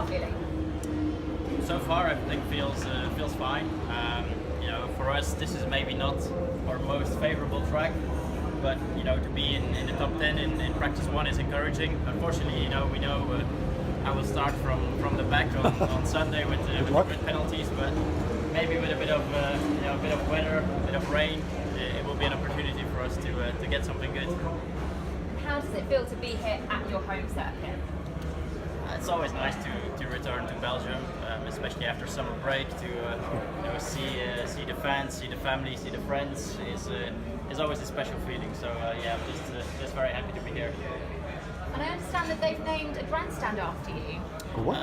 car feeling? So far, everything feels fine. For us, this is maybe not our most favorable track, but to be in the top 10 in practice one is encouraging. Unfortunately, we know I will start from the back on Sunday with the grid penalties, but maybe with a bit of weather, a bit of rain, it will be an opportunity for us to get something good. How does it feel to be here at your home circuit? It's always nice to return to Belgium, especially after summer break. To see the fans, see the family, see the friends is always a special feeling. So I'm just very happy to be here. And I understand that they've named a grandstand after you. What?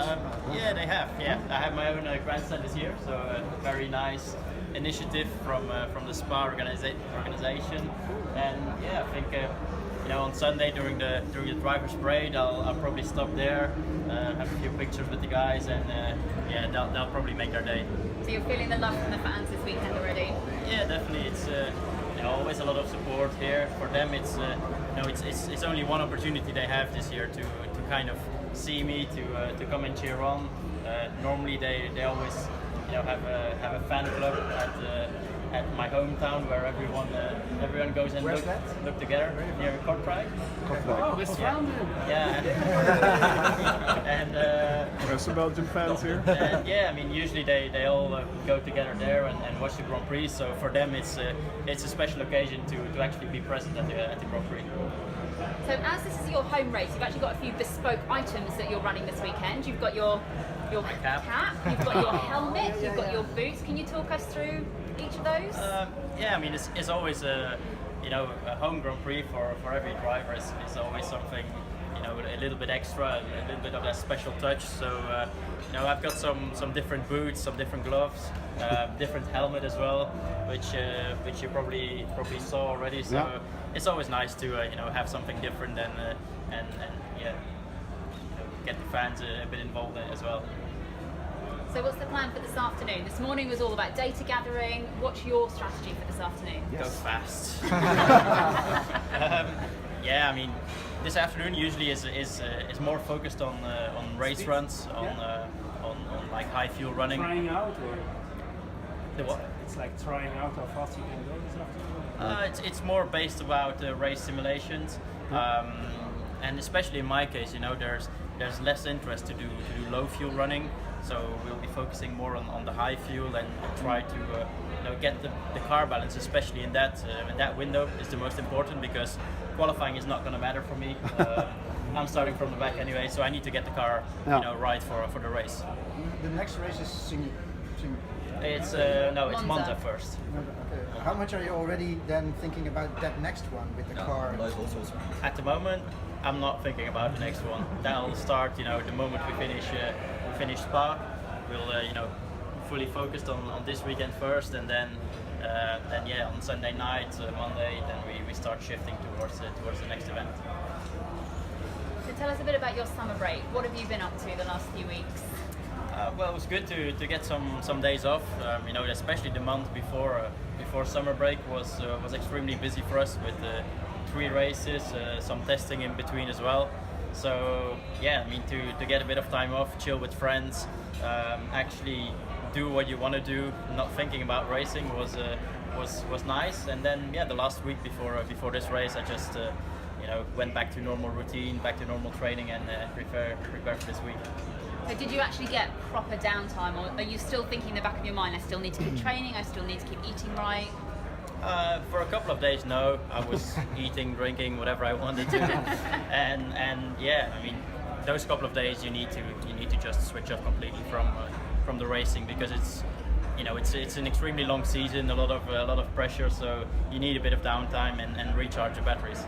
Yeah, they have. Yeah, I have my own grandstand this year, so a very nice initiative from the Spa organization. And yeah, I think on Sunday during the drivers' parade, I'll probably stop there, have a few pictures with the guys, and they'll probably make their day. So you're feeling the love from the fans this weekend already? Yeah, definitely. It's always a lot of support here for them. It's only one opportunity they have this year to kind of see me, to come and cheer on. Normally they always have a fan club at my hometown where everyone goes and look together near Kortrijk. Yeah. And there's some Belgian fans here. And yeah, I mean usually they all go together there and watch the Grand Prix. So for them it's a special occasion to actually be present at the Grand Prix. So as this is your home race, you've actually got a few bespoke items that you're running this weekend. You've got your cap, you've got your helmet, you've got your boots. Can you talk us through each of those? Yeah, I mean it's always a home Grand Prix for every driver is always something a little bit extra, a little bit of that special touch. So I've got some different boots, some different gloves, different helmet as well, which you probably saw already. So it's always nice to have something different and get the fans a bit involved in it as well. So what's the plan for this afternoon? This morning was all about data gathering. What's your strategy for this afternoon? Go fast. I mean, this afternoon usually is more focused on race runs, on like high fuel running. Trying out, or the what? It's like trying out how fast you can go this afternoon. It's more based about race simulations, and especially in my case, there's less interest to do low fuel running. So we'll be focusing more on the high fuel and try to get the car balance, especially in that window, is the most important, because qualifying is not going to matter for me. I'm starting from the back anyway, so I need to get the car right for the race. The next race is It's Monza first. Okay. How much are you already then thinking about that next one with the car? At the moment, I'm not thinking about the next one. That'll start, the moment we finish Spa. We'll, fully focused on this weekend first, and then on Sunday night, Monday, then we start shifting towards the next event. So tell us a bit about your summer break. What have you been up to the last few weeks? Well, it was good to get some days off. Especially the month before summer break was extremely busy for us with 3 races, some testing in between as well. So yeah, I mean to get a bit of time off, chill with friends, actually do what you want to do, not thinking about racing was nice. And then the last week before this race, I just went back to normal routine, back to normal training, and prepare for this week. So did you actually get proper downtime, or are you still thinking in the back of your mind, I still need to keep training, I still need to keep eating right? For a couple of days, no. I was eating, drinking, whatever I wanted to, and I mean, those couple of days you need to just switch off completely from the racing, because it's an extremely long season, a lot of pressure, so you need a bit of downtime and recharge the batteries.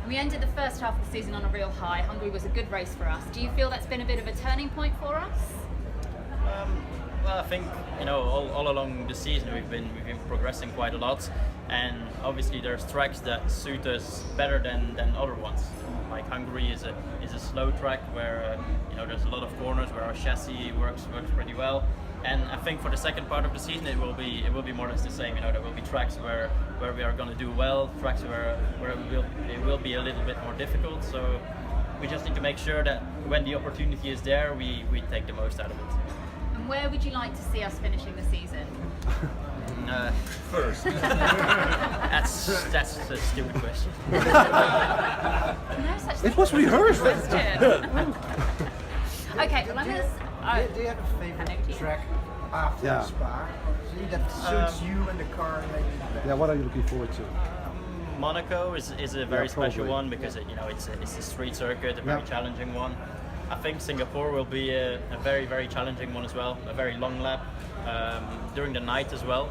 We ended the first half of the season on a real high. Hungary was a good race for us. Do you feel that's been a bit of a turning point for us? Well, I think all along the season we've been progressing quite a lot, and obviously there's tracks that suit us better than other ones. Like Hungary is a slow track where there's a lot of corners where our chassis works pretty well. And I think for the second part of the season it will be more or less the same. There will be tracks where we are going to do well, tracks where it will be a little bit more difficult. So we just need to make sure that when the opportunity is there, we take the most out of it. And where would you like to see us finishing the season? First. That's a stupid question. No such It was rehearsed. question. Okay, well I'm going to... Do you have a favorite track after Yeah. Spa? See, that suits you and the car maybe better. Yeah, what are you looking forward to? Monaco is a very special probably. one because it's a street circuit, a very challenging one. I think Singapore will be a very, very challenging one as well, a very long lap during the night as well,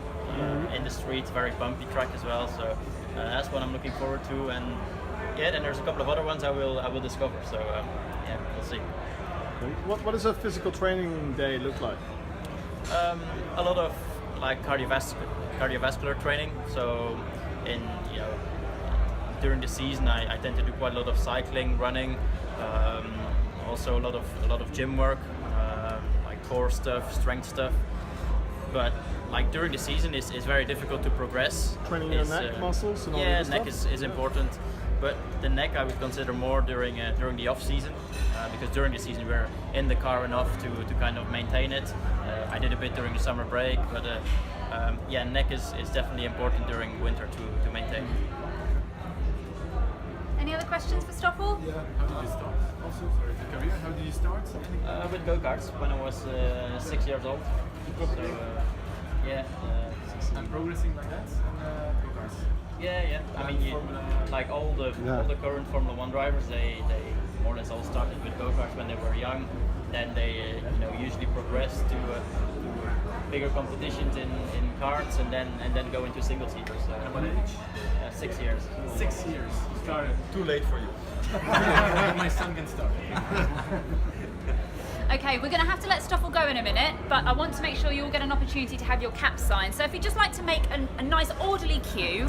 in the streets, very bumpy track as well. So that's what I'm looking forward to, and yeah, then there's a couple of other ones I will discover. So yeah, we'll see. What does a physical training day look like? A lot of like cardiovascular training. So during the season, I tend to do quite a lot of cycling, running. Also a lot of gym work, like core stuff, strength stuff. But like during the season, it's very difficult to progress. Training your neck muscles and all yeah, that neck stuff? is important. But the neck I would consider more during the off season, because during the season we're in the car enough to kind of maintain it. I did a bit during the summer break, but yeah, neck is definitely important during winter to maintain. Any other questions for Stoffel? Yeah. How did you start? Also, sorry, the career. How did you start? With go-karts when I was 6 years old. So yeah. And progressing like that on go-karts. Yeah. I mean, like all the current Formula 1 drivers, they more or less all started with go-karts when they were young. Then they usually progress to bigger competitions in karts, and then go into single seaters. So, At what age? 6 years. 6 years. Started. Too late for you. My son can start. Okay, we're going to have to let Stoffel go in a minute, but I want to make sure you all get an opportunity to have your caps signed. So if you'd just like to make a nice orderly queue.